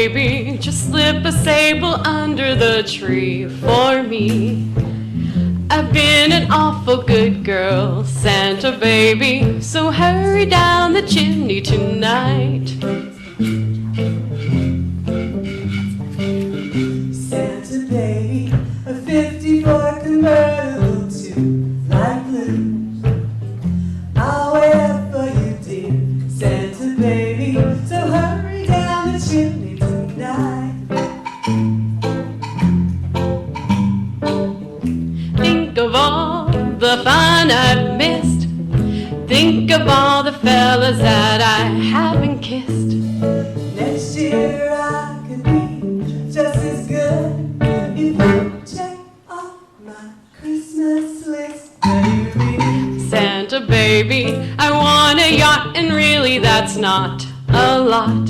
baby, just slip a sable under the tree for me. I've been an awful good girl, Santa baby, so hurry down the chimney tonight. Santa baby, a 54 convertible to light blue. I'll wait up for you, dear Santa baby, so hurry down the chimney tonight. Think of all the fun I've missed. Think of all the fellas that I haven't kissed. Next year I could be just as good if you check off my Christmas list, baby. Santa baby, I want a yacht, and really that's not a lot.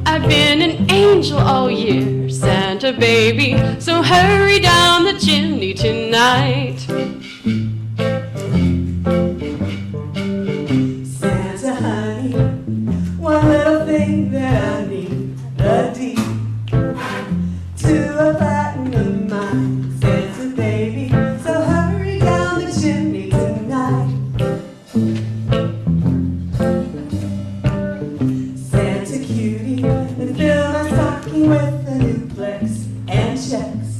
I've been an angel all year, Santa baby, so hurry down the chimney tonight. Santa honey, one little thing that I need, a deed to a platinum mine, Santa baby, so hurry down the chimney tonight. Santa cutie, and fill my stocking with a new flex and checks.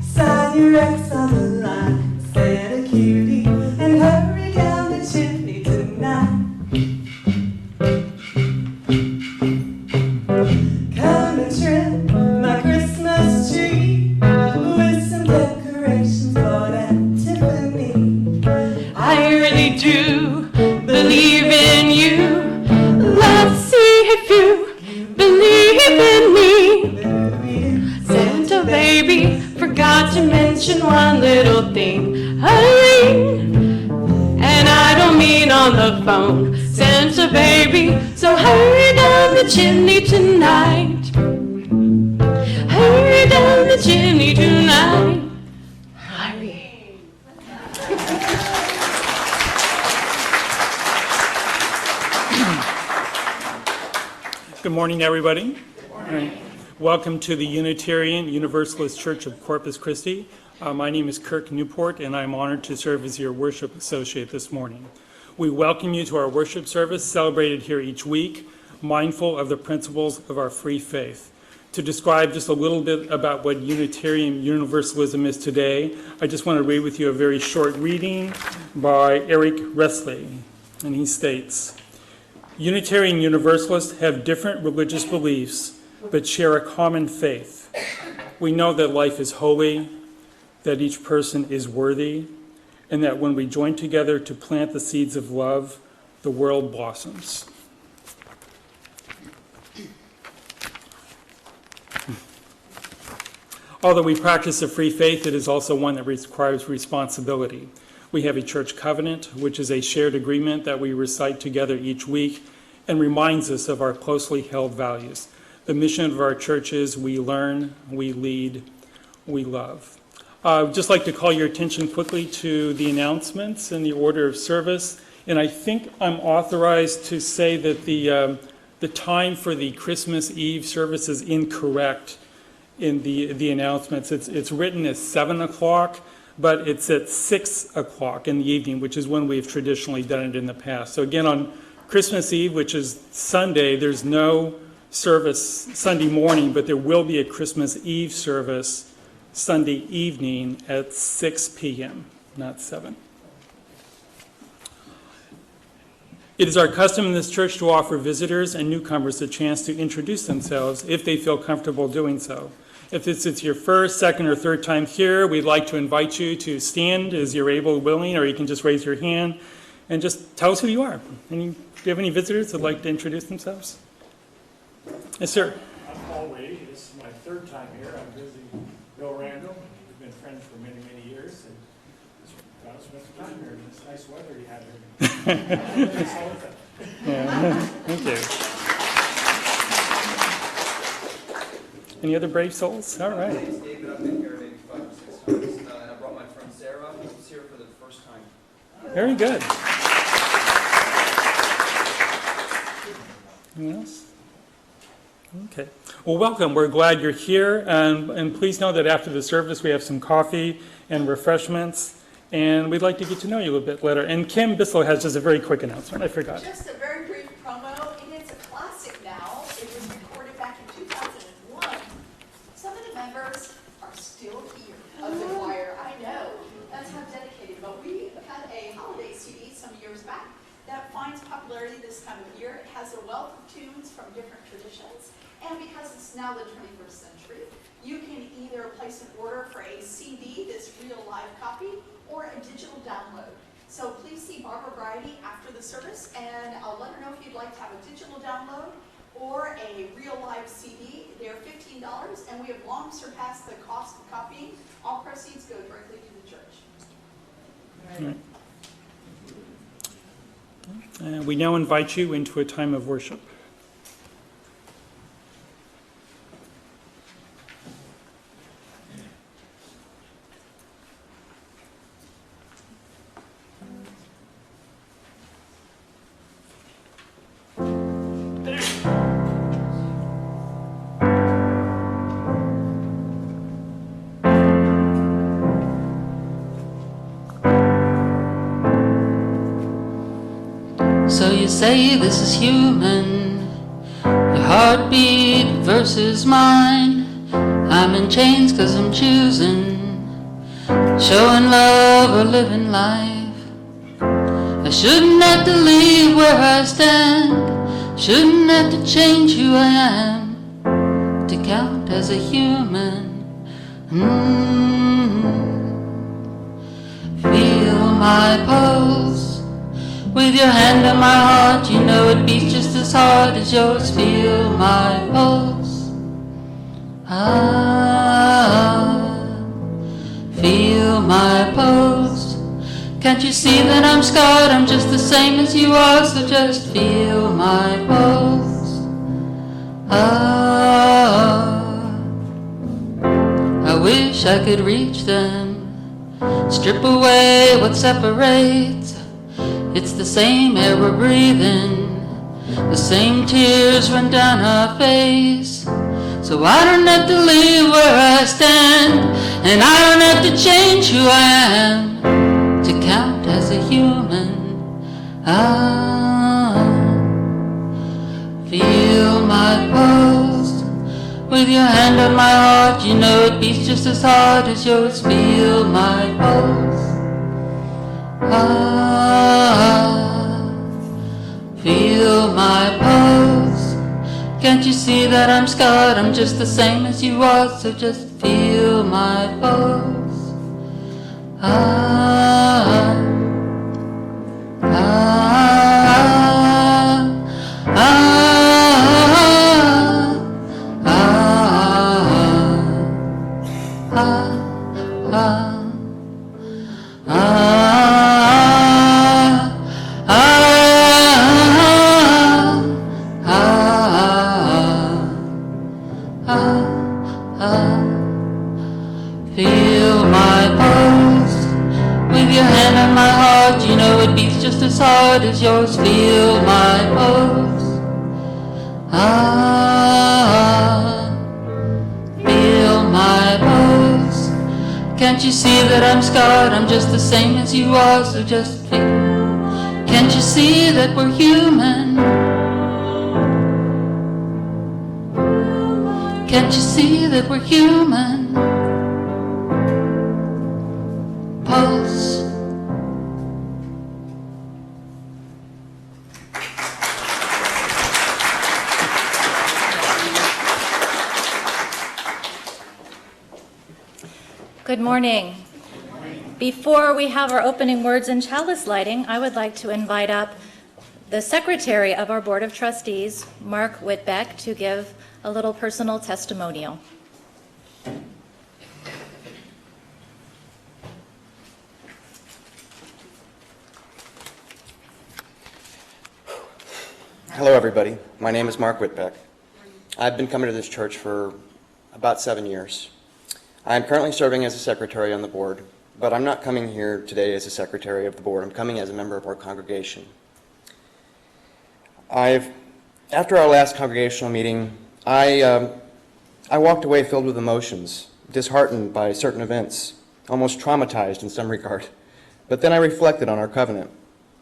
Sign your ex on the line, Santa cutie, and hurry down the chimney tonight. Come and trim my Christmas tree with some decorations bought at Tiffany. I really do believe in you. Let's see if you believe in me. Santa baby, forgot to mention one little thing, a ring. And I don't mean on the phone, Santa baby, so hurry down the chimney tonight. Hurry down the chimney tonight. Hurry. Good morning, everybody. Good morning. Welcome to the Unitarian Universalist Church of Corpus Christi. My name is Kirk Newport, and I'm honored to serve as your worship associate this morning. We welcome you to our worship service, celebrated here each week, mindful of the principles of our free faith. To describe just a little bit about what Unitarian Universalism is today, I just want to read with you a very short reading by Eric Restley, and he states, Unitarian Universalists have different religious beliefs, but share a common faith. We know that life is holy, that each person is worthy, and that when we join together to plant the seeds of love, the world blossoms. Although we practice a free faith, it is also one that requires responsibility. We have a church covenant, which is a shared agreement that we recite together each week and reminds us of our closely held values. The mission of our church is we learn, we lead, we love. I'd just like to call your attention quickly to the announcements and the order of service. And I think I'm authorized to say that the time for the Christmas Eve service is incorrect in the announcements. It's written as 7 o'clock, but it's at 6 o'clock in the evening, which is when we've traditionally done it in the past. So again, on Christmas Eve, which is Sunday, there's no service Sunday morning, but there will be a Christmas Eve service Sunday evening at 6 p.m., not 7. It is our custom in this church to offer visitors and newcomers a chance to introduce themselves if they feel comfortable doing so. If it's your first, second, or third time here, we'd like to invite you to stand as you're able, willing, or you can just raise your hand and just tell us who you are. Do you have any visitors that would like to introduce themselves? Yes, sir. I'm Paul Wade. This is my third time here. I'm visiting Bill Randall. We've been friends for many, many years, and just got to spend some time here in this nice weather you had here. Yeah, thank you. Any other brave souls? All My right. name's David. I've been here maybe 5 or 6 times, and I brought my friend Sarah, who's here for the first time. Very good. Anyone else? Okay. Well, welcome. We're glad you're here. And please know that after the service, we have some coffee and refreshments. And we'd like to get to know you a little bit better. And Kim Bissell has just a very quick announcement. I forgot. Just a very brief promo, and it's a classic now. It was recorded back in 2001. Some of the members are still here of the choir. I know, that's how dedicated. But we had a holiday CD some years back that finds popularity this time of year. It has a wealth of tunes from different traditions. And because it's now the 21st century, you can either place an order for a CD, this real live copy, or a digital download. So please see Barbara Bridey after the service, and I'll let her know if you'd like to have a digital download or a real live CD. They're $15, and we have long surpassed the cost of copying. All proceeds go directly to the church. All right. We now invite you into a time of worship. So you say this is human, your heartbeat versus mine. I'm in chains 'cause I'm choosing, showing love or living life. I shouldn't have to leave where I stand, shouldn't have to change who I am to count as a human. Feel my pulse with your hand on my heart, you know it beats just as hard as yours. Feel my pulse. Feel my pulse. Can't you see that I'm scarred? I'm just the same as you are, so just feel my pulse. I wish I could reach them, strip away what separates. It's the same air we're breathing, the same tears run down our face. So I don't have to leave where I stand, and I don't have to change who I am to count as a human. Feel my pulse with your hand on my heart, you know it beats just as hard as yours. Feel my pulse. Feel my pulse. Can't you see that I'm scarred? I'm just the same as you are, so just feel my pulse. Feel my pulse with your hand on my heart, you know it beats just as hard as yours. Feel my pulse. Feel my pulse. Can't you see that I'm scarred? I'm just the same as you are, so just feel. Can't you see that we're human? Can't you see that we're human? Pulse. Good morning. Before we have our opening words and chalice lighting, I would like to invite up the Secretary of our Board of Trustees, Mark Whitbeck, to give a little personal testimonial. Hello, everybody. My name is Mark Whitbeck. I've been coming to this church for about 7 years. I am currently serving as a secretary on the board, but I'm not coming here today as a secretary of the board. I'm coming as a member of our congregation. After our last congregational meeting, I walked away filled with emotions, disheartened by certain events, almost traumatized in some regard. But then I reflected on our covenant,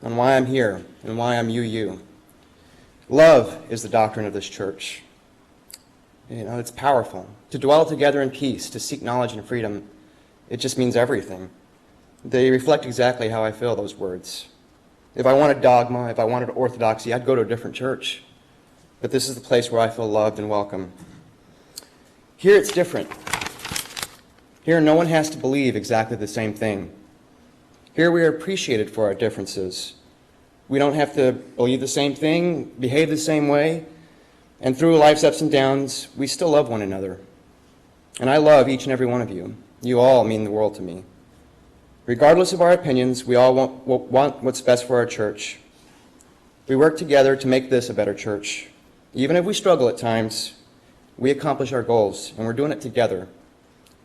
on why I'm here and why I'm you. Love is the doctrine of this church. You know, it's powerful. To dwell together in peace, to seek knowledge and freedom, it just means everything. They reflect exactly how I feel, those words. If I wanted dogma, if I wanted orthodoxy, I'd go to a different church. But this is the place where I feel loved and welcome. Here it's different. Here no one has to believe exactly the same thing. Here we are appreciated for our differences. We don't have to believe the same thing, behave the same way, and through life's ups and downs, we still love one another. And I love each and every one of you. You all mean the world to me. Regardless of our opinions, we all want what's best for our church. We work together to make this a better church. Even if we struggle at times, we accomplish our goals, and we're doing it together.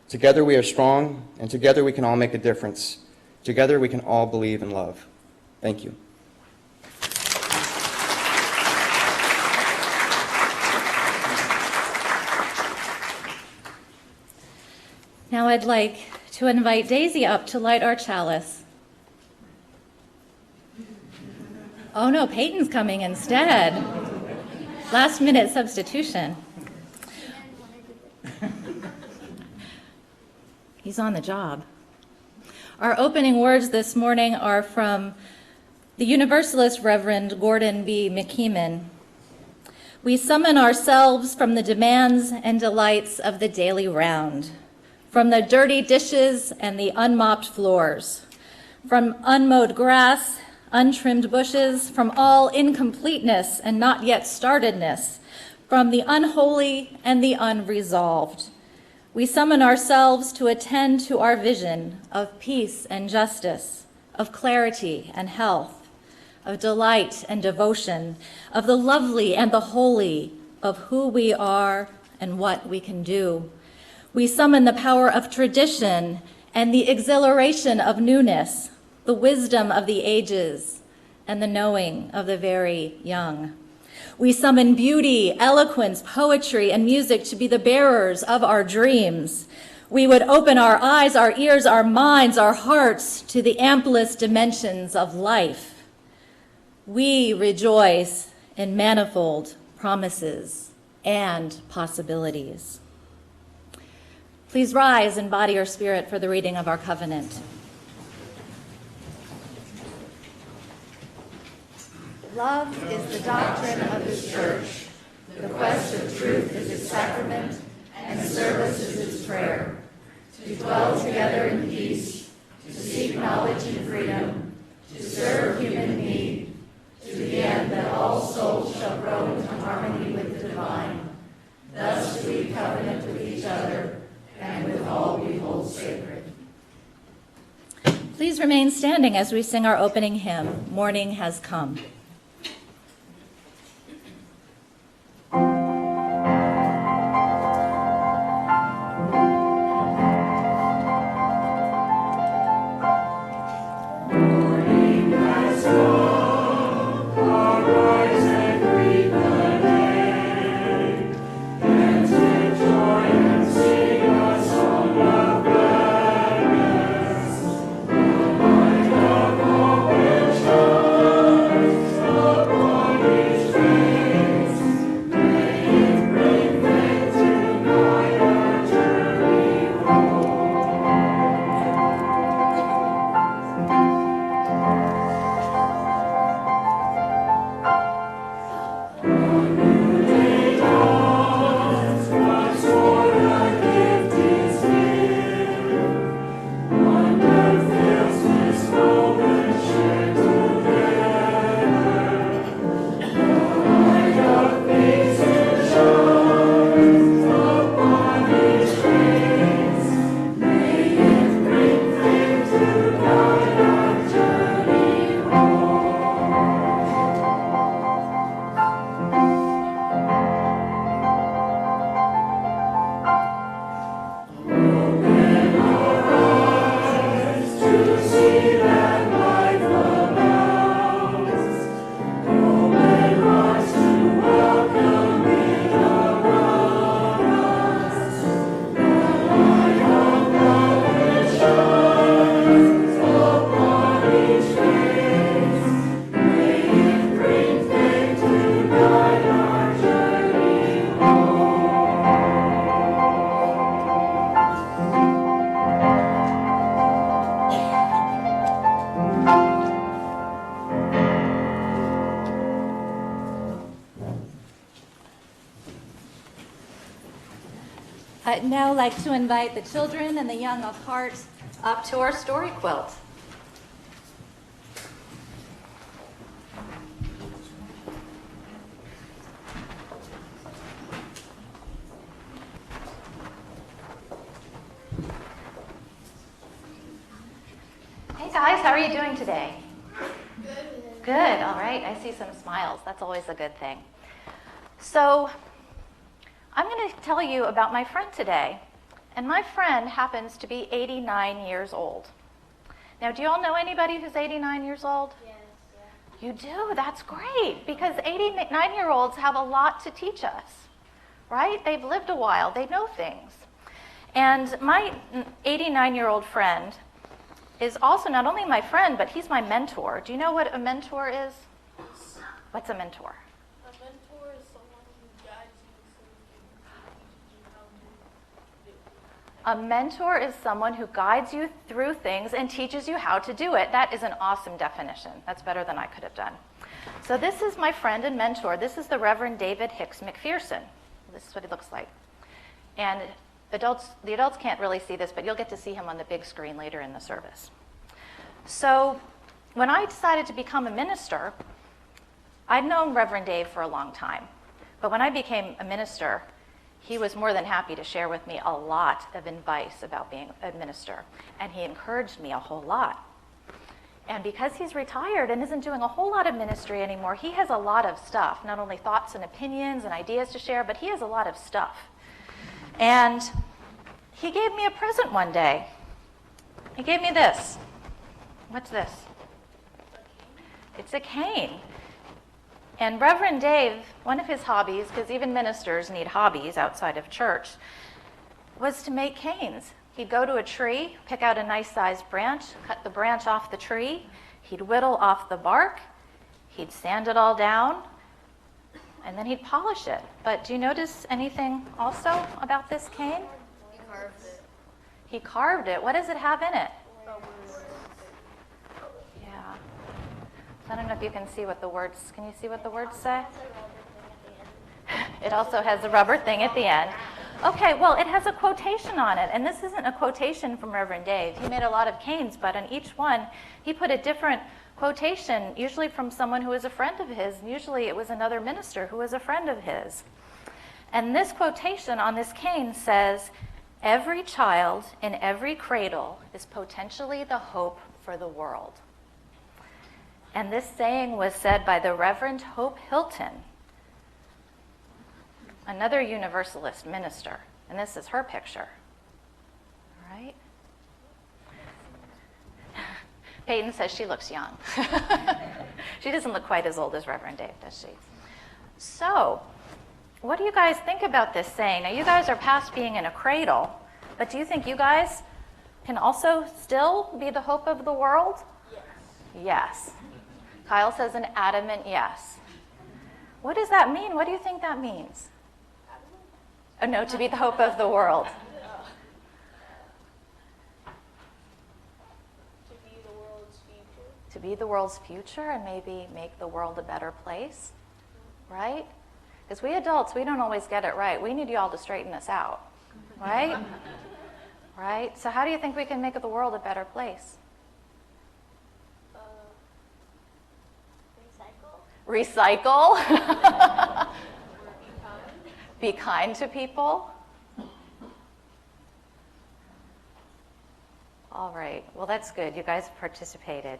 Together we are strong, and together we can all make a difference. Together we can all believe and love. Thank you. Now I'd like to invite Daisy up to light our chalice. Oh no, Peyton's coming instead. Last minute substitution. He's on the job. Our opening words this morning are from the Universalist Reverend Gordon B. McKeeman. We summon ourselves from the demands and delights of the daily round, from the dirty dishes and the unmopped floors, from unmowed grass, untrimmed bushes, from all incompleteness and not yet startedness, from the unholy and the unresolved. We summon ourselves to attend to our vision of peace and justice, of clarity and health, of delight and devotion, of the lovely and the holy, of who we are and what we can do. We summon the power of tradition and the exhilaration of newness, the wisdom of the ages and the knowing of the very young. We summon beauty, eloquence, poetry, and music to be the bearers of our dreams. We would open our eyes, our ears, our minds, our hearts to the amplest dimensions of life. We rejoice in manifold promises and possibilities. Please rise in body or spirit for the reading of our covenant. Love is the doctrine of this church. The quest of truth is its sacrament, and service is its prayer. To dwell together in peace, to seek knowledge and freedom, to serve human need, to the end that all souls shall grow into harmony with the divine. Thus do we covenant with each other and with all we hold sacred. Please remain standing as we sing our opening hymn, Morning Has Come. I'd now like to invite the children and the young of heart up to our story quilt. Hey guys, how are you doing today? Good. Good, all right. I see some smiles. That's always a good thing. So, I'm going to tell you about my friend today. And my friend happens to be 89 years old. Now, do you all know anybody who's 89 years old? Yes. Yeah. You do? That's great, because 89-year-olds have a lot to teach us, right? They've lived a while. They know things. And my 89-year-old friend is also not only my friend, but he's my mentor. Do you know what a mentor is? What's a mentor? A mentor is someone who guides you through things and teaches you how to do it. A mentor is someone who guides you through things and teaches you how to do it. That is an awesome definition. That's better than I could have done. So this is my friend and mentor. This is the Reverend David Hicks McPherson. This is what he looks like. And the adults can't really see this, but you'll get to see him on the big screen later in the service. So when I decided to become a minister, I'd known Reverend Dave for a long time. But when I became a minister, he was more than happy to share with me a lot of advice about being a minister. And he encouraged me a whole lot. And because he's retired and isn't doing a whole lot of ministry anymore, he has a lot of stuff, not only thoughts and opinions and ideas to share, but he has a lot of stuff. And he gave me a present one day. He gave me this. What's this? It's a cane. And Reverend Dave, one of his hobbies, because even ministers need hobbies outside of church, was to make canes. He'd go to a tree, pick out a nice sized branch, cut the branch off the tree, he'd whittle off the bark, he'd sand it all down, and then he'd polish it. But do you notice anything also about this cane? He carved it. He carved it. What does it have in it? Yeah. So I don't know if you can see what the words, can you see what the words say? It also has a rubber thing at the end. Okay, well, it has a quotation on it, and this isn't a quotation from Reverend Dave. He made a lot of canes, but on each one, he put a different quotation, usually from someone who was a friend of his. Usually it was another minister who was a friend of his. And this quotation on this cane says, "Every child in every cradle is potentially the hope for the world." And this saying was said by the Reverend Hope Hilton, another Universalist minister. And this is her picture. All right? Peyton says she looks young. She doesn't look quite as old as Reverend Dave, does she? So, what do you guys think about this saying? Now, you guys are past being in a cradle, but do you think you guys can also still be the hope of the world? Yes. Yes. Kyle says an adamant yes. What does that mean? What do you think that means? Oh, no, to be the hope of the world. To be the world's future. To be the world's future and maybe make the world a better place, right? Because we adults, we don't always get it right. We need you all to straighten us out, right? Right? So how do you think we can make the world a better place? Recycle. Recycle? Be kind to people? All right. Well, that's good. You guys participated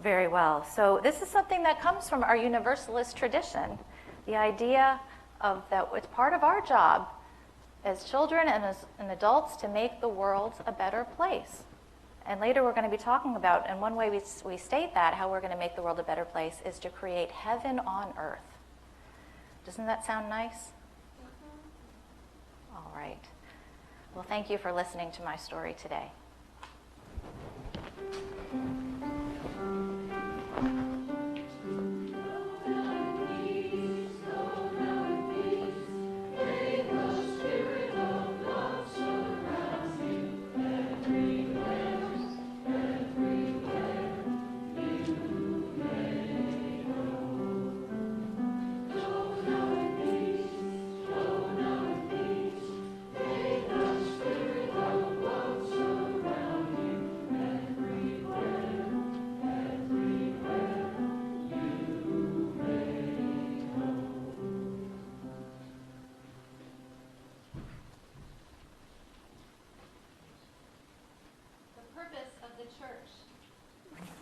very well. So this is something that comes from our Universalist tradition. The idea of that it's part of our job as children and as adults to make the world a better place. And later we're going to be talking about, and one way we state that, how we're going to make the world a better place, is to create heaven on earth. Doesn't that sound nice? Mm-hmm. All right. Well, thank you for listening to my story today.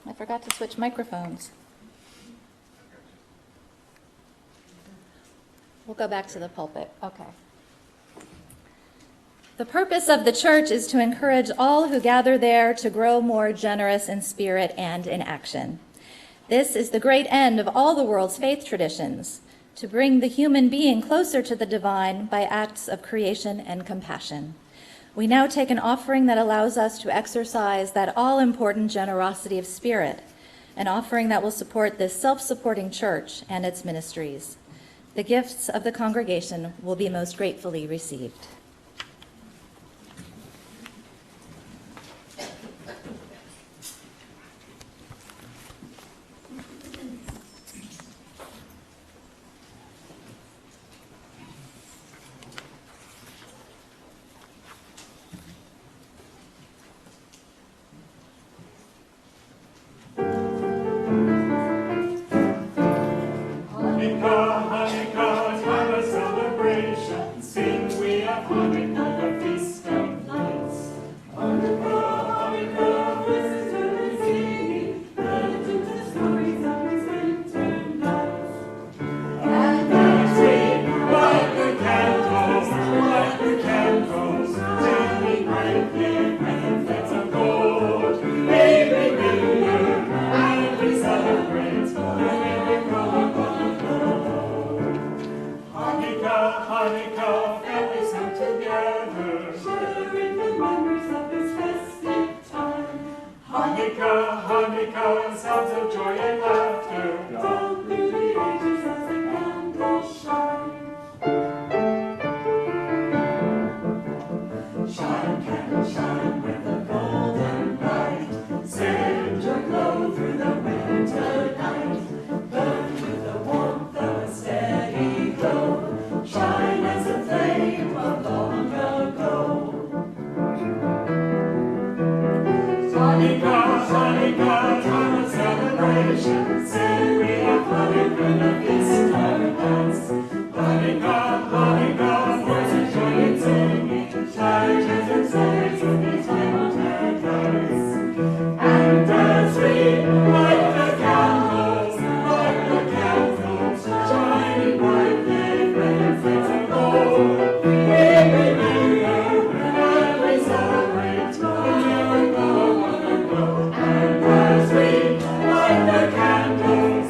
I forgot to switch microphones. We'll go back to the pulpit. Okay. The purpose of the church is to encourage all who gather there to grow more generous in spirit and in action. This is the great end of all the world's faith traditions, to bring the human being closer to the divine by acts of creation and compassion. We now take an offering that allows us to exercise that all-important generosity of spirit, an offering that will support this self-supporting church and its ministries. The gifts of the congregation will be most gratefully received. Hanukkah, time of celebration. Sing we a Hanukkah, the feast of lights. Hanukkah, this is early singing, relative to the stories of his winter nights. And as we light the candles, gently brightly with flames of gold, may we remember and we celebrate the miracle of Hanukkah, families come together, sharing the memories of this festive time. Hanukkah, sounds of joy and laughter, down through the ages as the candles shine. Shine, candles, shine with the golden light, send your glow through the winter night, burn with the warmth of a steady glow, shine as a flame of long ago. Hanukkah, time of celebration, sing we have Hanukkah, the feast of lights. Hanukkah, voice of joy and singing, charges and stories of these time paradise. And as we light the candles, shining brightly with flames of gold, we remember and we celebrate the miracle of Hanukkah. And as we light the candles,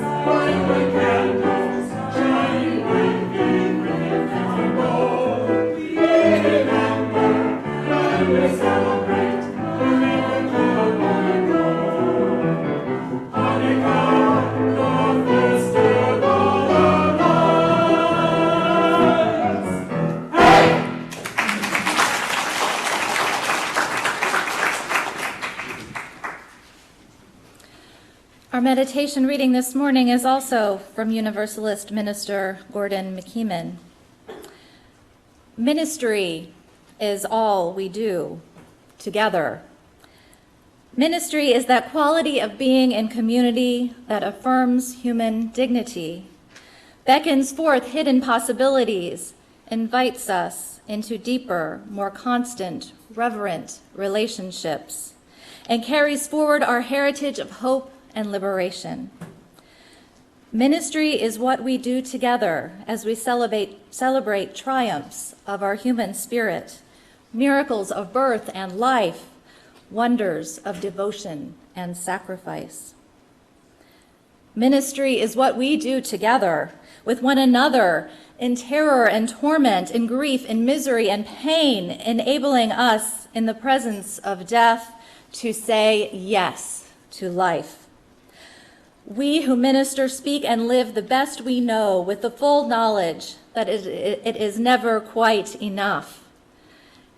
shining brightly with flames of gold, we remember and we celebrate the miracle of Hanukkah. Hanukkah, the festival of lights. Hey! Our meditation reading this morning is also from Universalist minister Gordon McKeeman. Ministry is all we do together. Ministry is that quality of being in community that affirms human dignity, beckons forth hidden possibilities, invites us into deeper, more constant, reverent relationships, and carries forward our heritage of hope and liberation. Ministry is what we do together as we celebrate triumphs of our human spirit, miracles of birth and life, wonders of devotion and sacrifice. Ministry is what we do together with one another in terror and torment, in grief, in misery and pain, enabling us in the presence of death to say yes to life. We who minister speak and live the best we know with the full knowledge that it is never quite enough,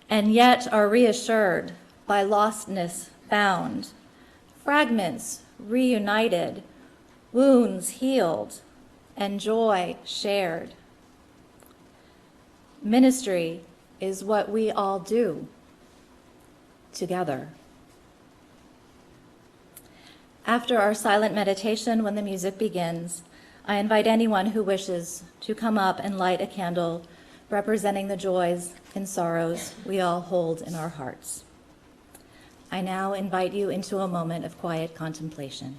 and yet are reassured by lostness found, fragments reunited, wounds healed, and joy shared. Ministry is what we all do together. After our silent meditation, when the music begins, I invite anyone who wishes to come up and light a candle representing the joys and sorrows we all hold in our hearts. I now invite you into a moment of quiet contemplation.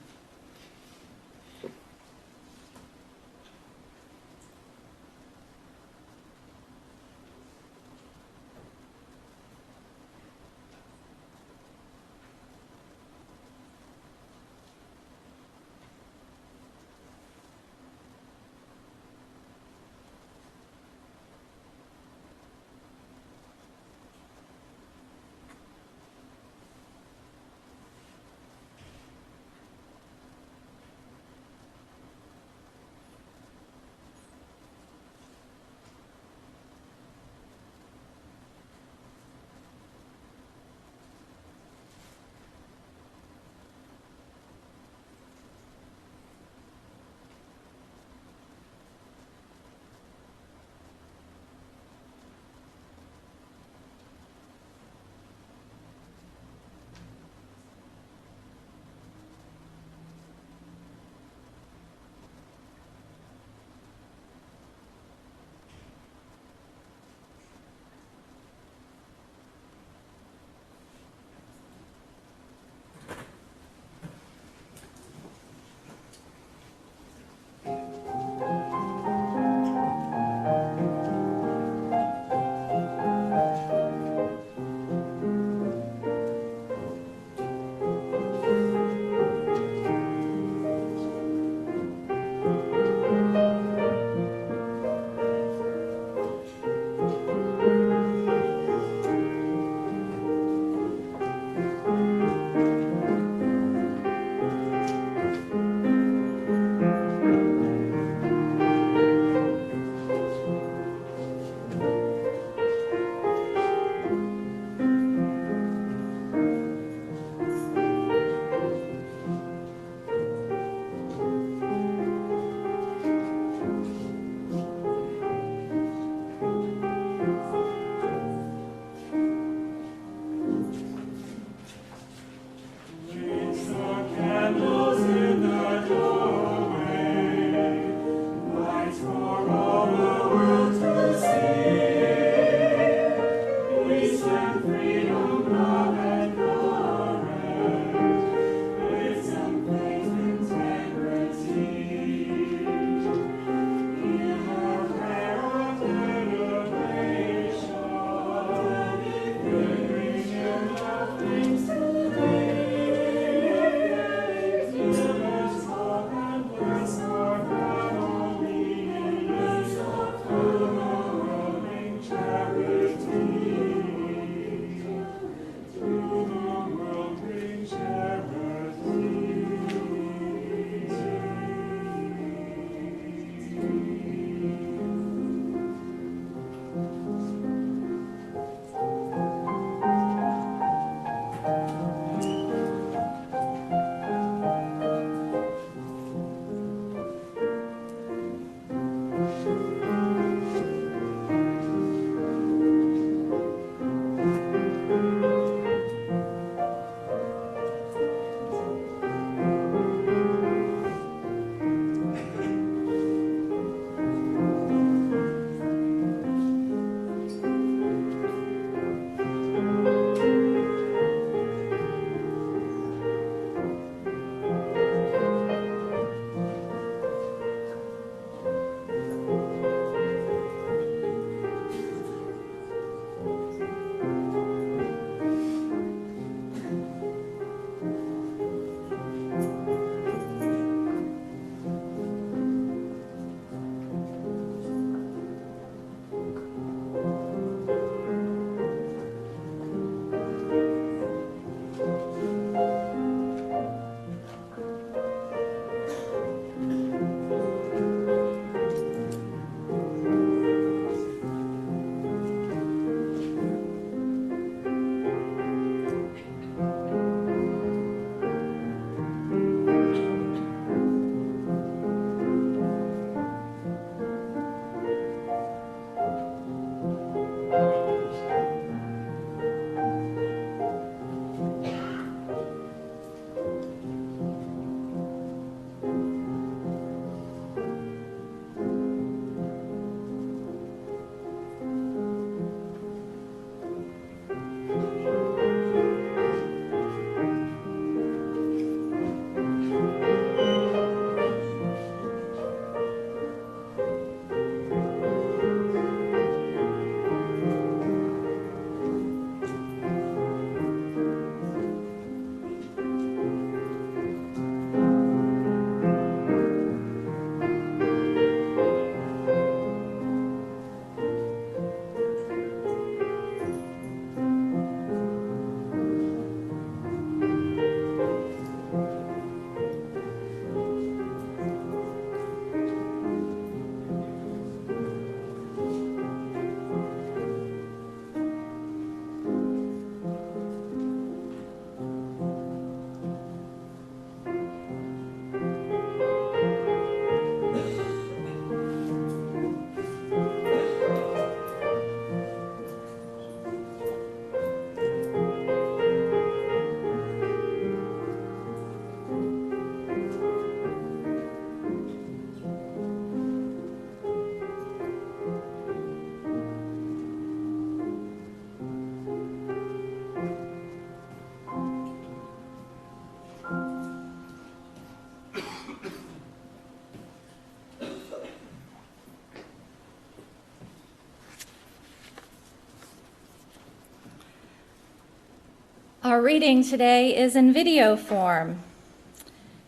Our reading today is in video form.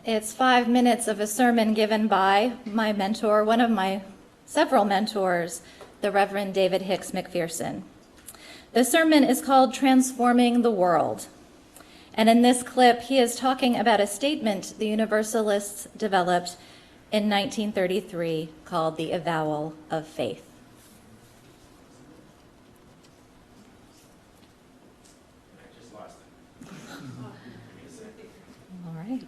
It's 5 minutes of a sermon given by my mentor, one of my several mentors, the Reverend David Hicks McPherson. The sermon is called Transforming the World. And in this clip, he is talking about a statement the Universalists developed in 1933 called the Avowal of Faith. All right.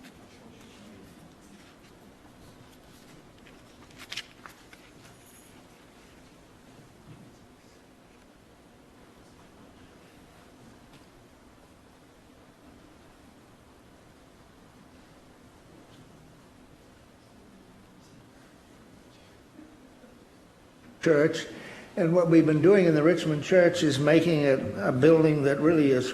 Church, and what we've been doing in the Richmond Church is making it a building that really is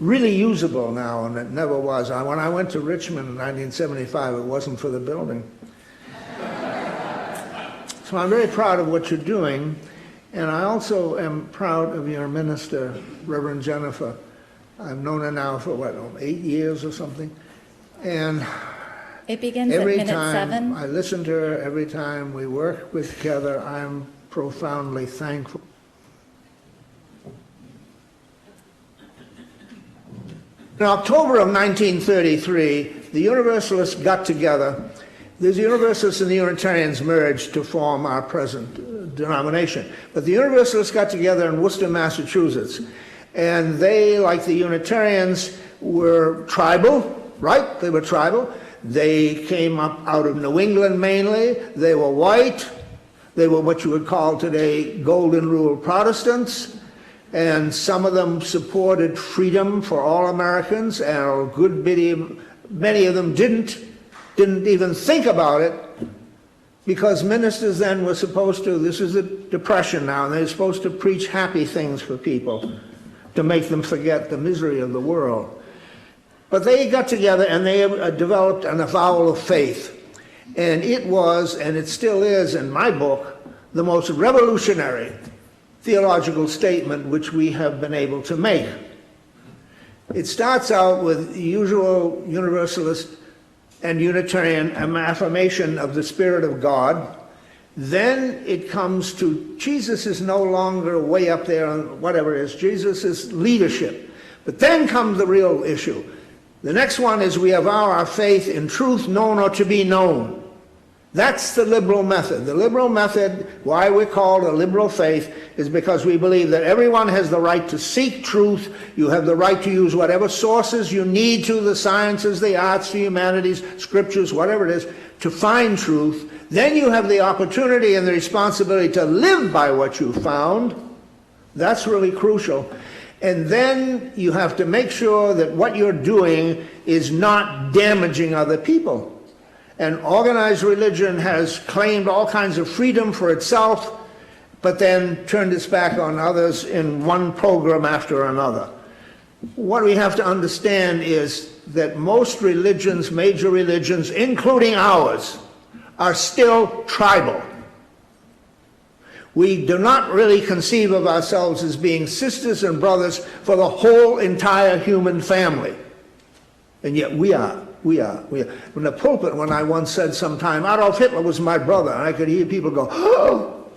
really usable now, and it never was. When I went to Richmond in 1975, it wasn't for the building. So I'm very proud of what you're doing, and I also am proud of your minister, Reverend Jennifer. I've known her now for, 8 years or something, and It begins at every minute time 7. I listen to her, every time we work together, I'm profoundly thankful. In October of 1933, the Universalists got together. The Universalists and the Unitarians merged to form our present denomination. But the Universalists got together in Worcester, Massachusetts, and they, like the Unitarians, were tribal, right? They were tribal. They came up out of New England mainly. They were white. They were what you would call today Golden Rule Protestants. And some of them supported freedom for all Americans, and many of them didn't even think about it, because ministers then were supposed to, this is the Depression now, and they're supposed to preach happy things for people to make them forget the misery of the world. But they got together and they developed an avowal of faith. And it was, and it still is in my book, the most revolutionary theological statement which we have been able to make. It starts out with the usual Universalist and Unitarian affirmation of the Spirit of God. Then it comes to Jesus is no longer way up there on whatever it is. Jesus is leadership. But then comes the real issue. The next one is we avow our faith in truth known or to be known. That's the liberal method. The liberal method, why we're called a liberal faith, is because we believe that everyone has the right to seek truth. You have the right to use whatever sources you need to, the sciences, the arts, the humanities, scriptures, whatever it is, to find truth. Then you have the opportunity and the responsibility to live by what you found. That's really crucial. And then you have to make sure that what you're doing is not damaging other people. And organized religion has claimed all kinds of freedom for itself, but then turned its back on others in one program after another. What we have to understand is that most religions, major religions, including ours, are still tribal. We do not really conceive of ourselves as being sisters and brothers for the whole entire human family. And yet we are. We are. In the pulpit, when I once said sometime, Adolf Hitler was my brother, and I could hear people go, oh!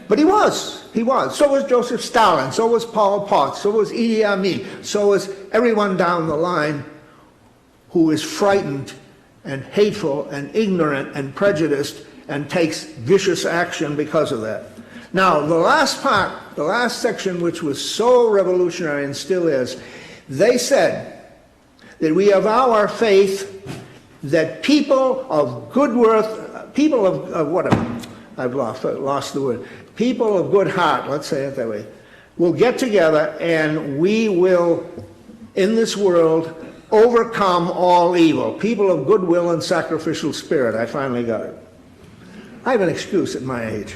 But he was. He was. So was Joseph Stalin. So was Pol Pot. So was Idi Amin. So was everyone down the line who is frightened and hateful and ignorant and prejudiced and takes vicious action because of that. Now, the last part, the last section, which was so revolutionary and still is, they said that we avow our faith that people of good worth, people of whatever, I've lost the word, people of good heart, let's say it that way, will get together and we will, in this world, overcome all evil. People of goodwill and sacrificial spirit. I finally got it. I have an excuse at my age.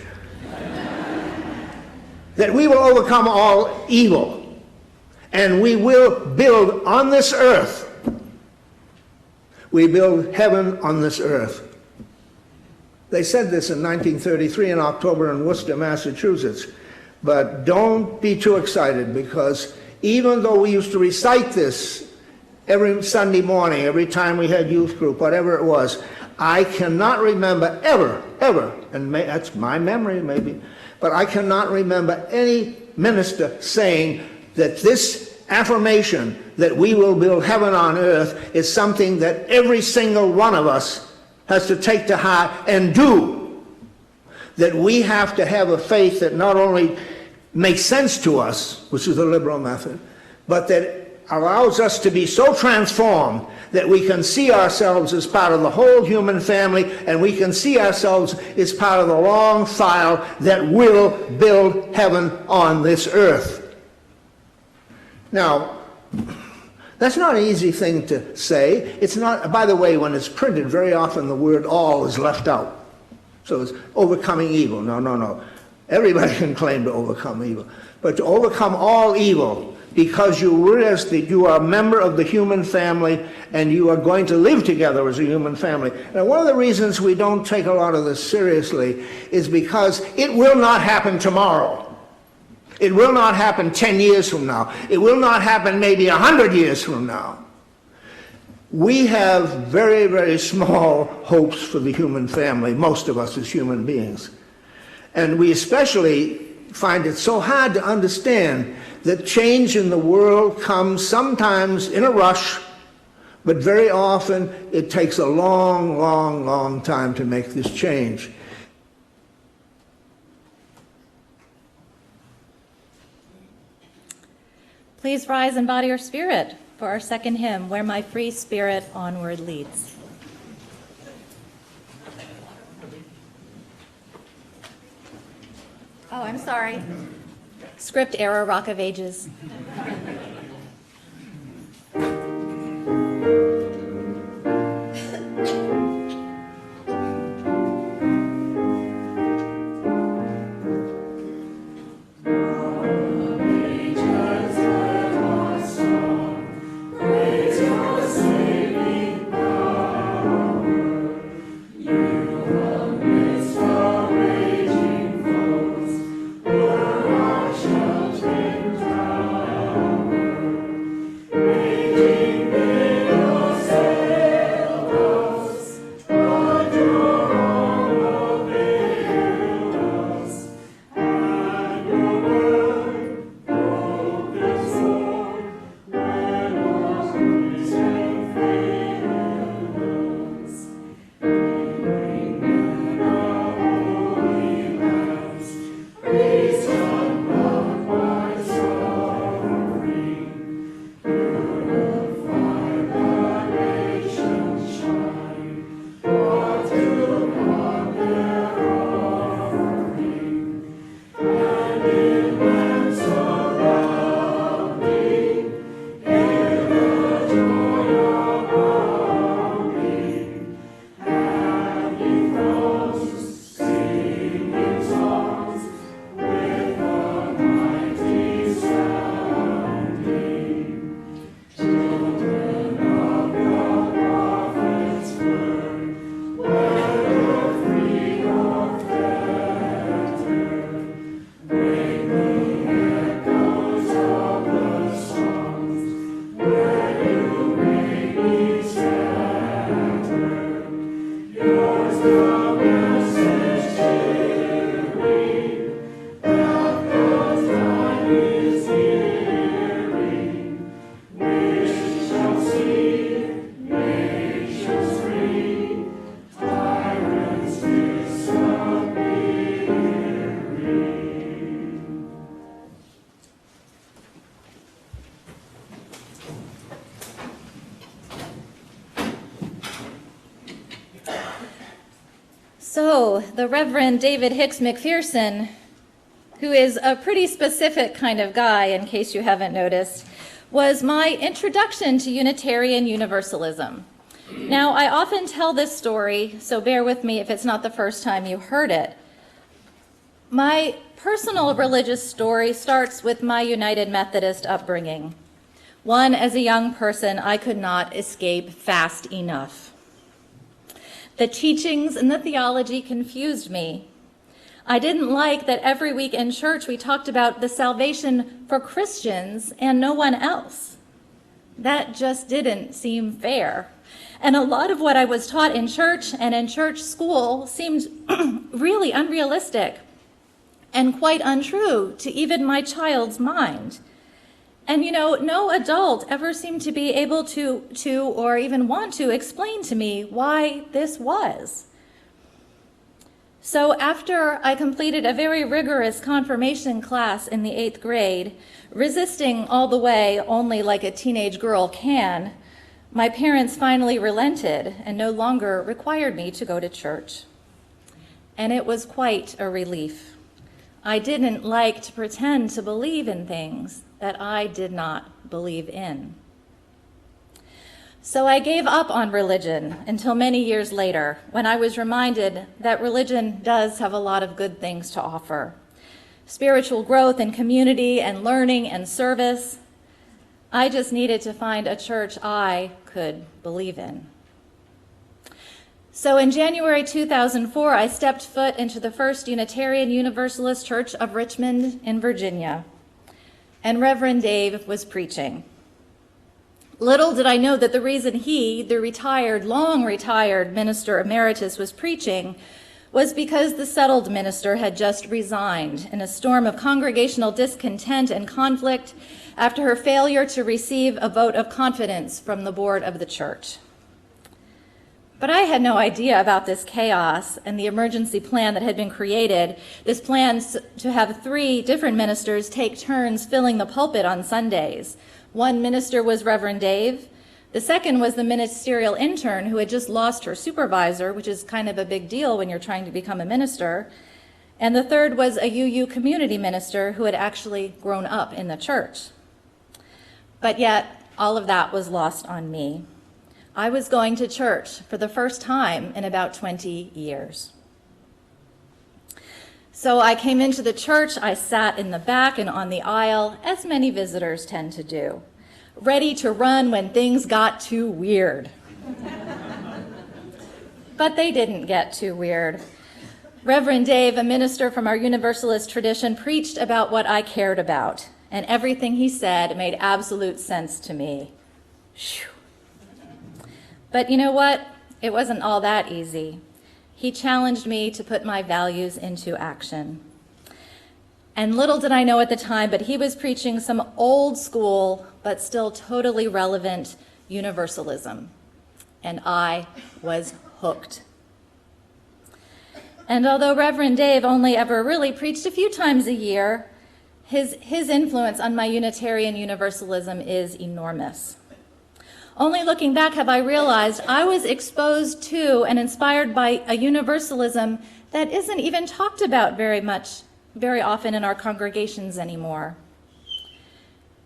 That we will overcome all evil, and we will build on this earth. We build heaven on this earth. They said this in 1933 in October in Worcester, Massachusetts. But don't be too excited, because even though we used to recite this every Sunday morning, every time we had youth group, whatever it was, I cannot remember ever, and that's my memory maybe, but I cannot remember any minister saying that this affirmation that we will build heaven on earth is something that every single one of us has to take to heart and do. That we have to have a faith that not only makes sense to us, which is the liberal method, but that allows us to be so transformed that we can see ourselves as part of the whole human family, and we can see ourselves as part of the long file that will build heaven on this earth. Now, that's not an easy thing to say. It's not, by the way, when it's printed, very often the word all is left out. So it's overcoming evil. No. Everybody can claim to overcome evil. But to overcome all evil, because you realize that you are a member of the human family and you are going to live together as a human family. Now, one of the reasons we don't take a lot of this seriously is because it will not happen tomorrow. It will not happen 10 years from now. It will not happen maybe 100 years from now. We have very, very small hopes for the human family, most of us as human beings. And we especially find it so hard to understand that change in the world comes sometimes in a rush, but very often it takes a long time to make this change. Please rise in body or spirit for our second hymn, Where My Free Spirit Onward Leads. Oh, I'm sorry. Script error, Rock of Ages. So, the Reverend David Hicks McPherson, who is a pretty specific kind of guy, in case you haven't noticed, was my introduction to Unitarian Universalism. Now, I often tell this story, so bear with me if it's not the first time you heard it. My personal religious story starts with my United Methodist upbringing. One, as a young person, I could not escape fast enough. The teachings and the theology confused me. I didn't like that every week in church we talked about the salvation for Christians and no one else. That just didn't seem fair. And a lot of what I was taught in church and in church school seemed really unrealistic and quite untrue to even my child's mind. And no adult ever seemed to be able to or even want to explain to me why this was. So after I completed a very rigorous confirmation class in the 8th grade, resisting all the way only like a teenage girl can, my parents finally relented and no longer required me to go to church. And it was quite a relief. I didn't like to pretend to believe in things that I did not believe in. So I gave up on religion until many years later, when I was reminded that religion does have a lot of good things to offer. Spiritual growth and community and learning and service. I just needed to find a church I could believe in. So in January 2004, I stepped foot into the First Unitarian Universalist Church of Richmond in Virginia, and Reverend Dave was preaching. Little did I know that the reason he, the long retired minister emeritus, was preaching was because the settled minister had just resigned in a storm of congregational discontent and conflict after her failure to receive a vote of confidence from the board of the church. But I had no idea about this chaos and the emergency plan that had been created, this plan to have 3 different ministers take turns filling the pulpit on Sundays. One minister was Reverend Dave. The second was the ministerial intern who had just lost her supervisor, which is kind of a big deal when you're trying to become a minister. And the third was a UU community minister who had actually grown up in the church. But yet, all of that was lost on me. I was going to church for the first time in about 20 years. So I came into the church, I sat in the back and on the aisle, as many visitors tend to do, ready to run when things got too weird. But they didn't get too weird. Reverend Dave, a minister from our Universalist tradition, preached about what I cared about, and everything he said made absolute sense to me. Whew. But you know what? It wasn't all that easy. He challenged me to put my values into action. And little did I know at the time, but he was preaching some old school, but still totally relevant universalism. And I was hooked. And although Reverend Dave only ever really preached a few times a year, his influence on my Unitarian Universalism is enormous. Only looking back have I realized I was exposed to and inspired by a universalism that isn't even talked about very often in our congregations anymore.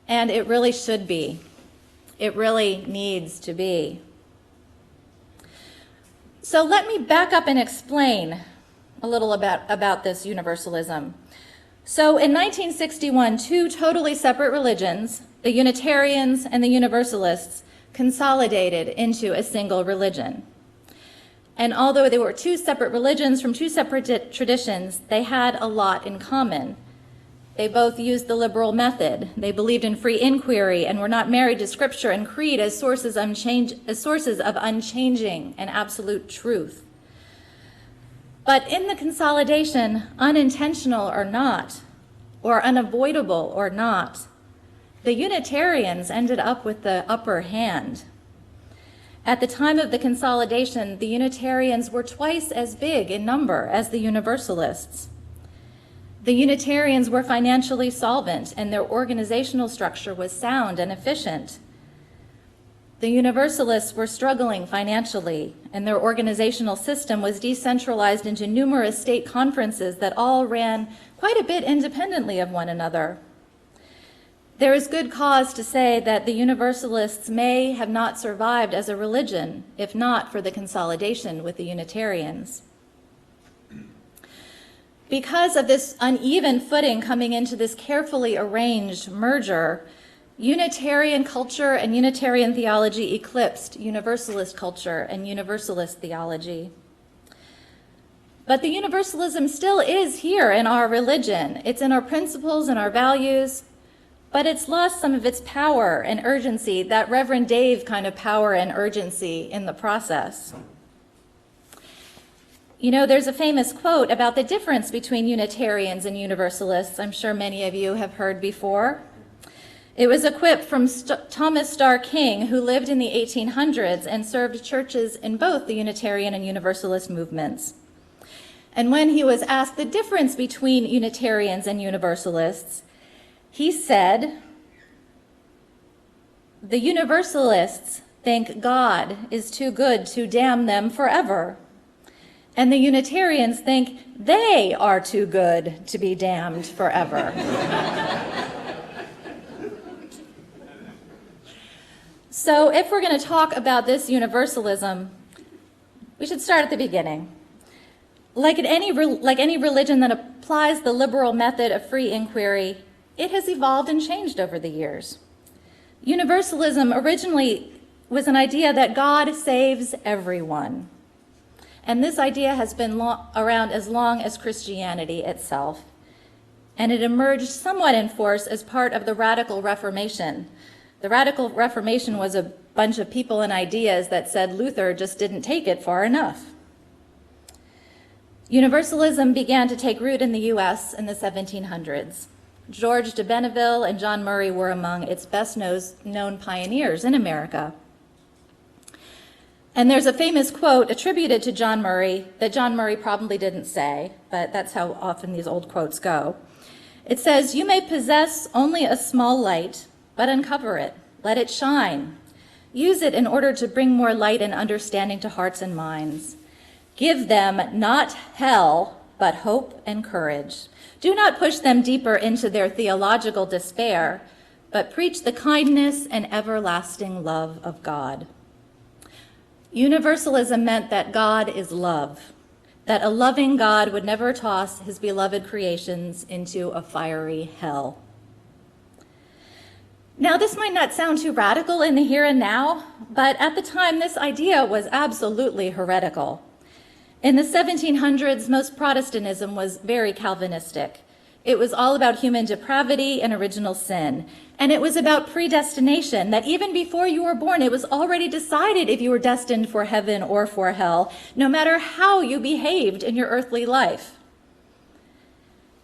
And it really should be. It really needs to be. So let me back up and explain a little about this universalism. So in 1961, 2 totally separate religions, the Unitarians and the Universalists, consolidated into a single religion. And although they were 2 separate religions from 2 separate traditions, they had a lot in common. They both used the liberal method. They believed in free inquiry and were not married to scripture and creed as sources of unchanging and absolute truth. But in the consolidation, unintentional or not, or unavoidable or not, the Unitarians ended up with the upper hand. At the time of the consolidation, the Unitarians were twice as big in number as the Universalists. The Unitarians were financially solvent, and their organizational structure was sound and efficient. The Universalists were struggling financially, and their organizational system was decentralized into numerous state conferences that all ran quite a bit independently of one another. There is good cause to say that the Universalists may have not survived as a religion, if not for the consolidation with the Unitarians. Because of this uneven footing coming into this carefully arranged merger, Unitarian culture and Unitarian theology eclipsed Universalist culture and Universalist theology. But the universalism still is here in our religion. It's in our principles and our values, but it's lost some of its power and urgency, that Reverend Dave kind of power and urgency in the process. You know, there's a famous quote about the difference between Unitarians and Universalists. I'm sure many of you have heard before. It was a quip from Thomas Starr King, who lived in the 1800s and served churches in both the Unitarian and Universalist movements. And when he was asked the difference between Unitarians and Universalists, he said, "The Universalists think God is too good to damn them forever. And the Unitarians think they are too good to be damned forever." So if we're going to talk about this universalism, we should start at the beginning. Like any religion that applies the liberal method of free inquiry, it has evolved and changed over the years. Universalism originally was an idea that God saves everyone. And this idea has been around as long as Christianity itself. And it emerged somewhat in force as part of the Radical Reformation. The Radical Reformation was a bunch of people and ideas that said Luther just didn't take it far enough. Universalism began to take root in the U.S. in the 1700s. George de Benneville and John Murray were among its best known pioneers in America. And there's a famous quote attributed to John Murray that John Murray probably didn't say, but that's how often these old quotes go. It says, "You may possess only a small light, but uncover it. Let it shine. Use it in order to bring more light and understanding to hearts and minds. Give them not hell, but hope and courage. Do not push them deeper into their theological despair, but preach the kindness and everlasting love of God." Universalism meant that God is love, that a loving God would never toss his beloved creations into a fiery hell. Now, this might not sound too radical in the here and now, but at the time, this idea was absolutely heretical. In the 1700s, most Protestantism was very Calvinistic. It was all about human depravity and original sin. And it was about predestination, that even before you were born, it was already decided if you were destined for heaven or for hell, no matter how you behaved in your earthly life.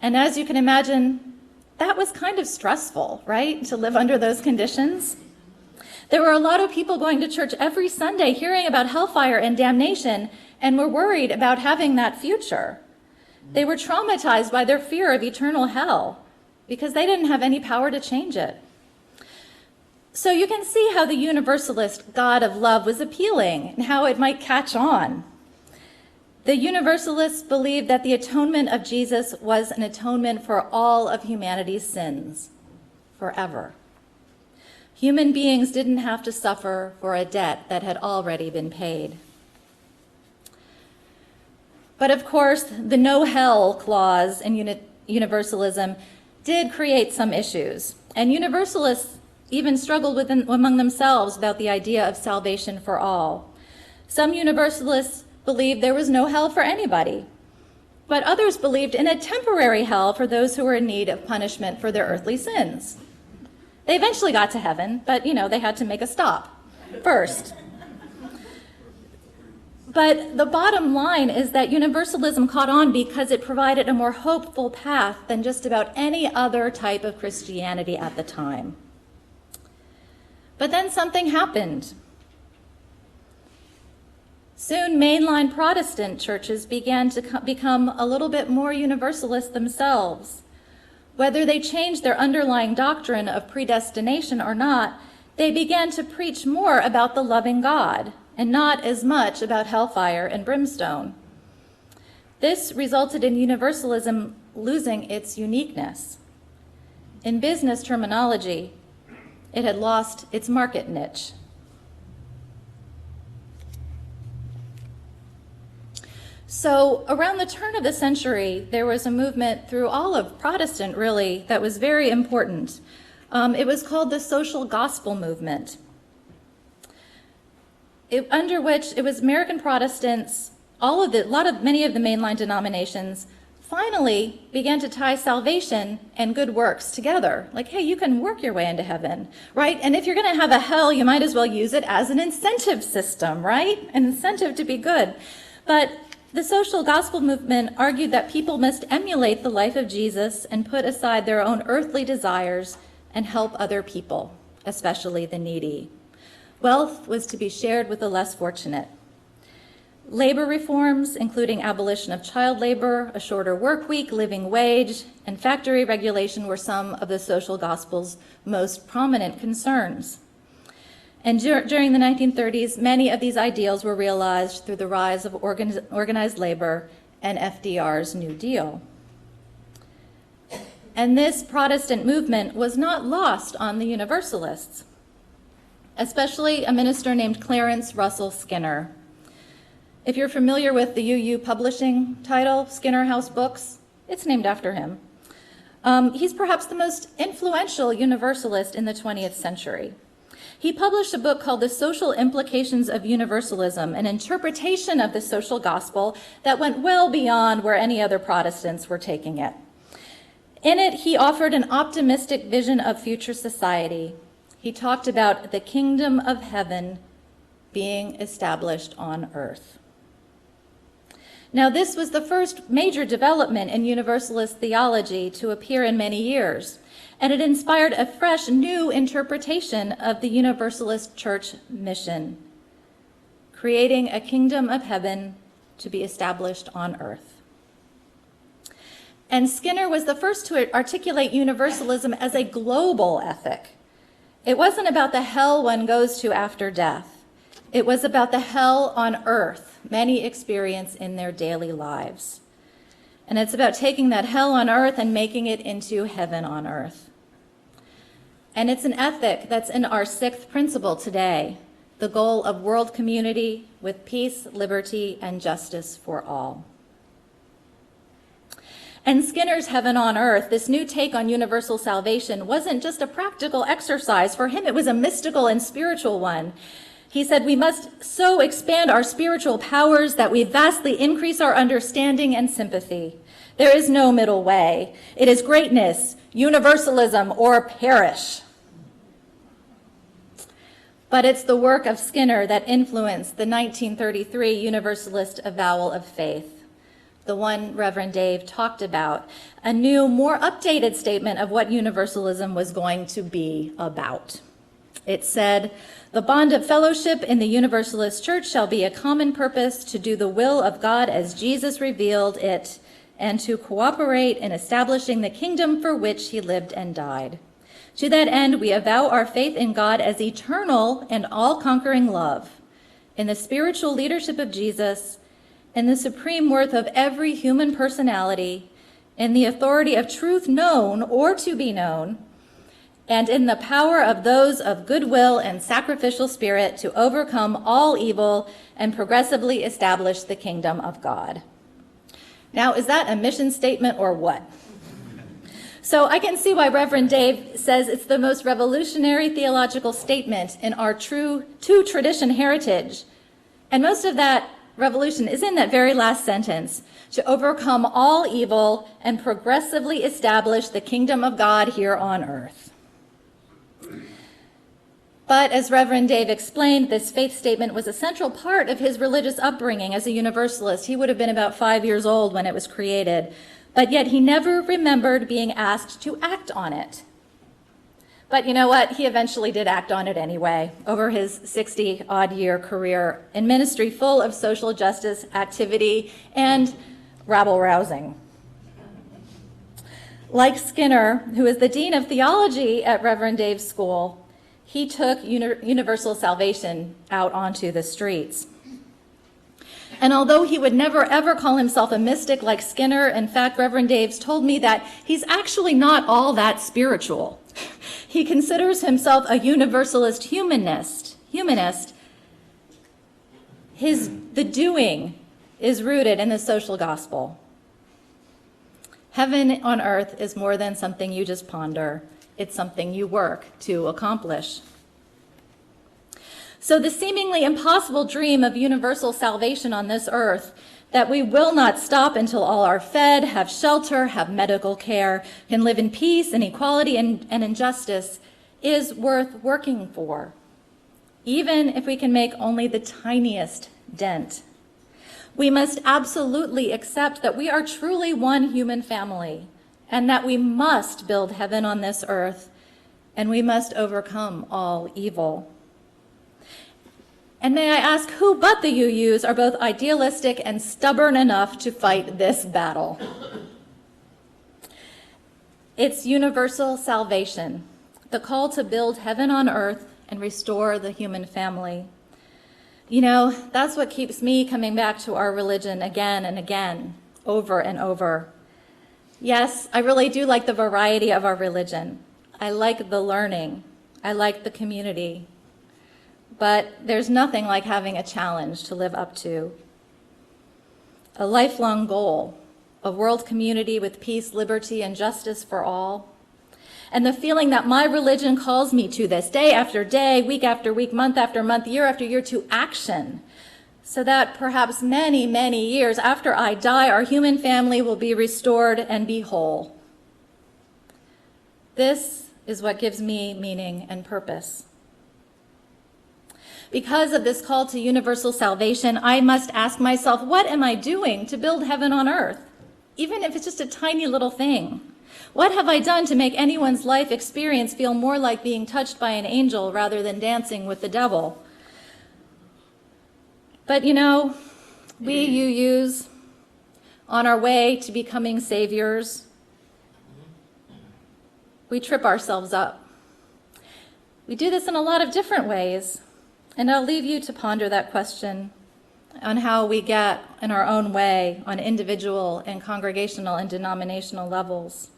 And as you can imagine, that was kind of stressful, right, to live under those conditions? There were a lot of people going to church every Sunday hearing about hellfire and damnation and were worried about having that future. They were traumatized by their fear of eternal hell because they didn't have any power to change it. So you can see how the universalist God of love was appealing and how it might catch on. The universalists believed that the atonement of Jesus was an atonement for all of humanity's sins, forever. Human beings didn't have to suffer for a debt that had already been paid. But of course, the no hell clause in universalism did create some issues. And universalists even struggled among themselves about the idea of salvation for all. Some universalists believed there was no hell for anybody, but others believed in a temporary hell for those who were in need of punishment for their earthly sins. They eventually got to heaven, but they had to make a stop first. But the bottom line is that universalism caught on because it provided a more hopeful path than just about any other type of Christianity at the time. But then something happened. Soon, mainline Protestant churches began to become a little bit more universalist themselves. Whether they changed their underlying doctrine of predestination or not, they began to preach more about the loving God and not as much about hellfire and brimstone. This resulted in universalism losing its uniqueness. In business terminology, it had lost its market niche. So around the turn of the century, there was a movement through all of Protestant, really, that was very important. It was called the social gospel movement, under which it was American Protestants many of the mainline denominations finally began to tie salvation and good works together. Like, hey, you can work your way into heaven, right? And if you're going to have a hell, you might as well use it as an incentive system, right? An incentive to be good. But the social gospel movement argued that people must emulate the life of Jesus and put aside their own earthly desires and help other people, especially the needy. Wealth was to be shared with the less fortunate. Labor reforms, including abolition of child labor, a shorter work week, living wage, and factory regulation were some of the social gospel's most prominent concerns. And during the 1930s, many of these ideals were realized through the rise of organized labor and FDR's New Deal. And this Protestant movement was not lost on the Universalists, especially a minister named Clarence Russell Skinner. If you're familiar with the UU publishing title, Skinner House Books, it's named after him. He's perhaps the most influential Universalist in the 20th century. He published a book called The Social Implications of Universalism, an interpretation of the social gospel that went well beyond where any other Protestants were taking it. In it, he offered an optimistic vision of future society. He talked about the kingdom of heaven being established on earth. Now, this was the first major development in Universalist theology to appear in many years, and it inspired a fresh new interpretation of the Universalist Church mission, creating a kingdom of heaven to be established on earth. And Skinner was the first to articulate universalism as a global ethic. It wasn't about the hell one goes to after death. It was about the hell on earth many experience in their daily lives. And it's about taking that hell on earth and making it into heaven on earth. And it's an ethic that's in our sixth principle today, the goal of world community with peace, liberty, and justice for all. And Skinner's heaven on earth, this new take on universal salvation, wasn't just a practical exercise. For him, it was a mystical and spiritual one. He said, we must so expand our spiritual powers that we vastly increase our understanding and sympathy. There is no middle way. It is greatness, universalism, or perish. But it's the work of Skinner that influenced the 1933 Universalist avowal of faith, the one Reverend Dave talked about, a new, more updated statement of what universalism was going to be about. It said, the bond of fellowship in the Universalist Church shall be a common purpose to do the will of God as Jesus revealed it, and to cooperate in establishing the kingdom for which he lived and died. To that end, we avow our faith in God as eternal and all-conquering love, in the spiritual leadership of Jesus, in the supreme worth of every human personality, in the authority of truth known or to be known, and in the power of those of goodwill and sacrificial spirit to overcome all evil and progressively establish the kingdom of God. Now, is that a mission statement or what? So I can see why Reverend Dave says it's the most revolutionary theological statement in our true two-tradition heritage. And most of that revolution is in that very last sentence, to overcome all evil and progressively establish the kingdom of God here on earth. But as Reverend Dave explained, this faith statement was a central part of his religious upbringing as a Universalist. He would have been about 5 years old when it was created, but yet he never remembered being asked to act on it. But you know what? He eventually did act on it anyway, over his 60-odd-year career in ministry full of social justice activity and rabble-rousing. Like Skinner, who is the Dean of Theology at Reverend Dave's school, he took universal salvation out onto the streets. And although he would never ever call himself a mystic like Skinner, in fact, Reverend Dave's told me that he's actually not all that spiritual. He considers himself a universalist humanist. The doing is rooted in the social gospel. Heaven on earth is more than something you just ponder. It's something you work to accomplish. So the seemingly impossible dream of universal salvation on this earth, that we will not stop until all are fed, have shelter, have medical care, can live in peace and equality and injustice, is worth working for, even if we can make only the tiniest dent. We must absolutely accept that we are truly one human family, and that we must build heaven on this earth, and we must overcome all evil. And may I ask, who but the UUs are both idealistic and stubborn enough to fight this battle? It's universal salvation, the call to build heaven on earth and restore the human family. You know, that's what keeps me coming back to our religion again and again, over and over. Yes, I really do like the variety of our religion. I like the learning. I like the community. But there's nothing like having a challenge to live up to. A lifelong goal, a world community with peace, liberty, and justice for all. And the feeling that my religion calls me to this day after day, week after week, month after month, year after year, to action. So that perhaps many, many years after I die, our human family will be restored and be whole. This is what gives me meaning and purpose. Because of this call to universal salvation, I must ask myself, what am I doing to build heaven on earth? Even if it's just a tiny little thing. What have I done to make anyone's life experience feel more like being touched by an angel rather than dancing with the devil? But you know, we UUs, on our way to becoming saviors, we trip ourselves up. We do this in a lot of different ways. And I'll leave you to ponder that question on how we get in our own way on individual and congregational and denominational levels.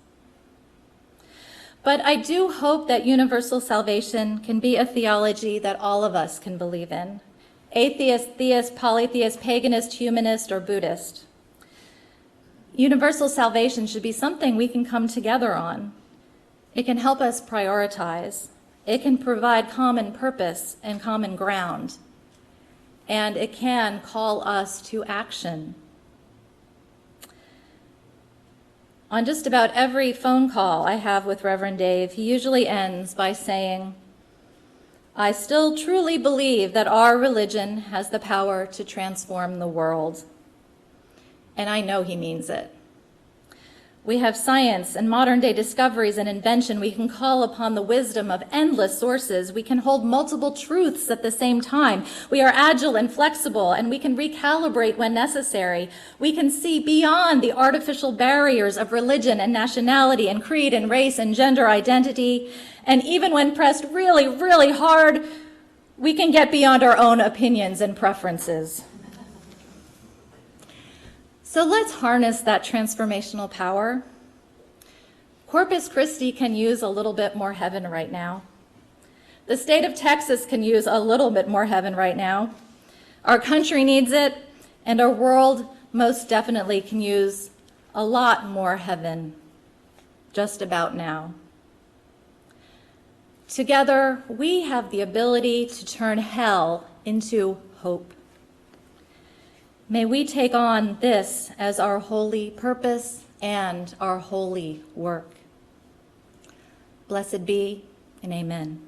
But I do hope that universal salvation can be a theology that all of us can believe in. Atheist, theist, polytheist, paganist, humanist, or Buddhist. Universal salvation should be something we can come together on. It can help us prioritize. It can provide common purpose and common ground, and it can call us to action. On just about every phone call I have with Reverend Dave, he usually ends by saying, "I still truly believe that our religion has the power to transform the world." And I know he means it. We have science and modern-day discoveries and invention. We can call upon the wisdom of endless sources. We can hold multiple truths at the same time. We are agile and flexible, and we can recalibrate when necessary. We can see beyond the artificial barriers of religion and nationality and creed and race and gender identity. And even when pressed really, really hard, we can get beyond our own opinions and preferences. So let's harness that transformational power. Corpus Christi can use a little bit more heaven right now. The state of Texas can use a little bit more heaven right now. Our country needs it, and our world most definitely can use a lot more heaven just about now. Together, we have the ability to turn hell into hope. May we take on this as our holy purpose and our holy work. Blessed be, and amen.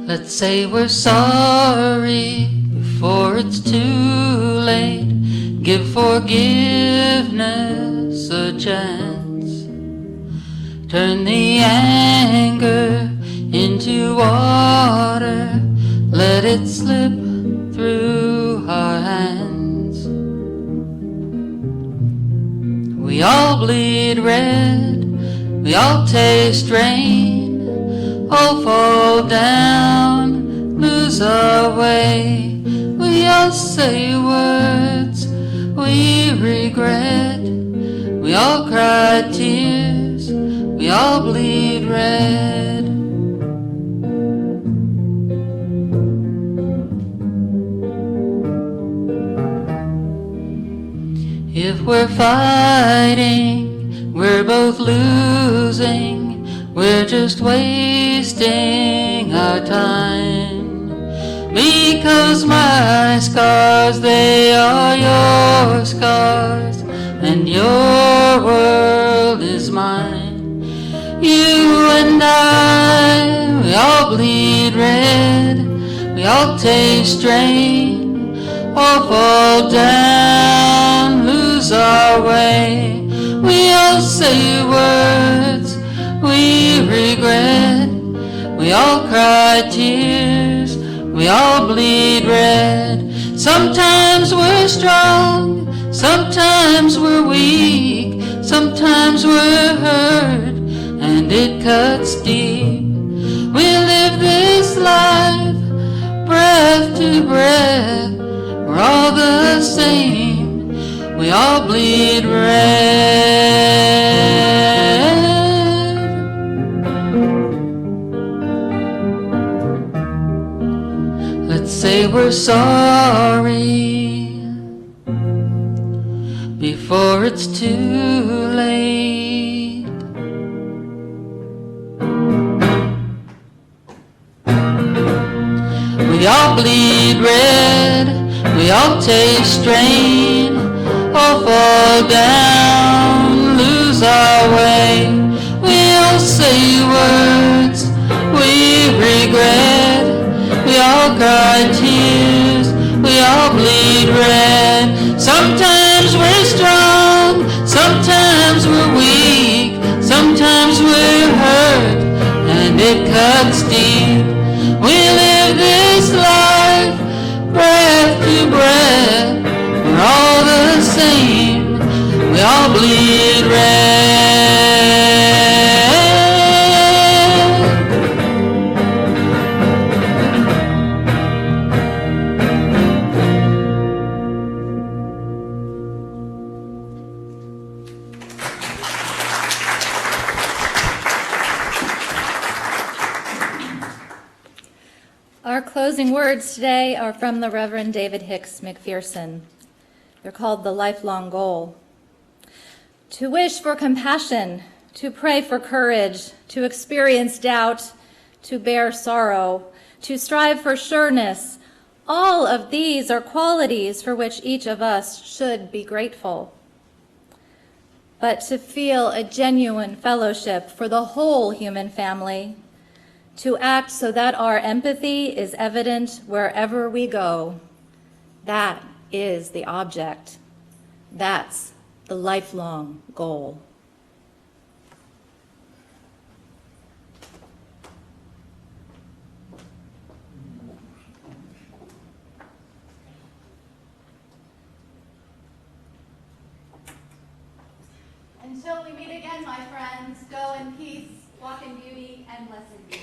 Let's say we're sorry before it's too late. Give forgiveness a chance. Turn the anger into water. Let it slip through our hands. We all bleed red, we all taste rain, all fall down, lose our way. We all say words we regret, we all cry tears, we all bleed red. If we're fighting, we're both losing, we're just wasting our time. Because my scars, they are your scars, and your world is mine. You and I, we all bleed red, we all taste rain, all fall down, lose our way. We all say words we regret, we all cry tears, we all bleed red. Sometimes we're strong, sometimes we're weak, sometimes we're hurt, and it cuts deep. We live this life, breath to breath, we're all the same, we all bleed red. Let's say we're sorry before it's too late. We all bleed red, we all taste strain, all fall down, lose our way. We all say words we regret, we all cry tears, we all bleed red. Sometimes we're strong, sometimes we're weak, sometimes we're hurt, and it cuts deep. We live this life, breath to breath, we're all the same, we all bleed red. Our closing words today are from the Reverend David Hicks McPherson. They're called The Lifelong Goal. To wish for compassion, to pray for courage, to experience doubt, to bear sorrow, to strive for sureness, all of these are qualities for which each of us should be grateful. But to feel a genuine fellowship for the whole human family, to act so that our empathy is evident wherever we go, that is the object. That's the lifelong goal. Until we meet again, my friends, go in peace, walk in beauty, and blessed be.